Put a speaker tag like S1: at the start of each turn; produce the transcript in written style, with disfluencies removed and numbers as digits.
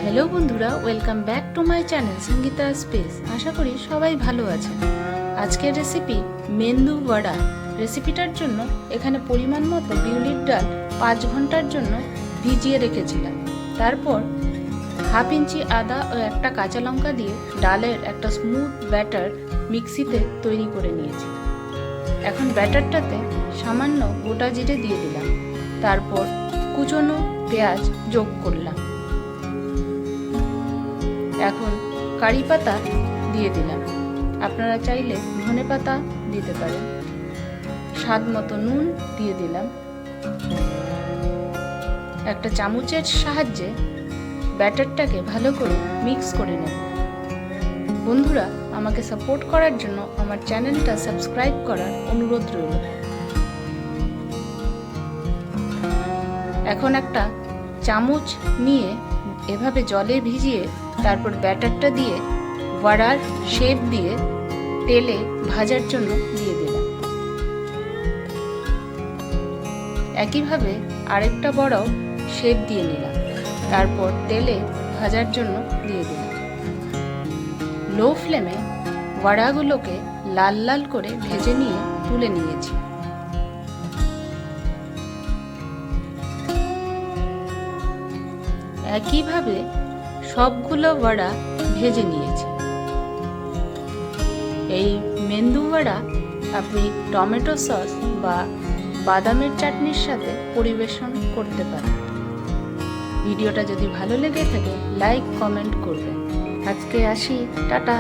S1: Hello বন্ধুরা, welcome back to my channel Sangeeta space. আশা করি সবাই ভালো আছেন। আজকের রেসিপি মেন্দু বড়া। রেসিপিটার জন্য এখানে পরিমাণ মতো বিউলির ডাল 5 ঘন্টার জন্য ভিজিয়ে রেখেছিলাম। তারপর হাফ ইঞ্চি আদা ও একটা কাঁচা লঙ্কা দিয়ে ডালের একটা স্মুথ ব্যাটার মিক্সিতে তৈরি করে নিয়েছি। এখন ব্যাটারটাতে সামান্য গোটা জিরে দিয়ে দিলাম, তারপর কুচনো পেঁয়াজ যোগ করলাম। এখন কারি পাতা দিয়ে দিলাম, আপনারা চাইলে ধনে পাতা দিতে পারেন। স্বাদ মতো নুন দিয়ে দিলাম। একটা চামচের সাহায্যে ব্যাটারটাকে ভালো করে মিক্স করে নেব। বন্ধুরা, আমাকে সাপোর্ট করার জন্য আমার চ্যানেলটা সাবস্ক্রাইব করার অনুরোধ রইল। এখন একটা চামচ নিয়ে এভাবে জলে ভিজিয়ে তারপর ব্যাটারটা দিয়ে বড়ার শেপ দিয়ে তেলে ভাজার জন্য দিয়ে দিলাম। একইভাবে আরেকটা বড়াও শেপ দিয়ে নিলাম, তারপর তেলে ভাজার জন্য দিয়ে দিলাম। লো ফ্লেমে বড়াগুলোকে লাল লাল করে ভেজে নিয়ে তুলে নিয়েছি। একইভাবে সবগুলো বড়া ভেজে নিয়েছি। এই মেন্দু বড়া আপনি টমেটো সস বা বাদামের চাটনির সাথে পরিবেশন করতে পারেন। ভিডিওটা যদি ভালো লেগে থাকে লাইক কমেন্ট করবেন। আজকে আসি, টাটা।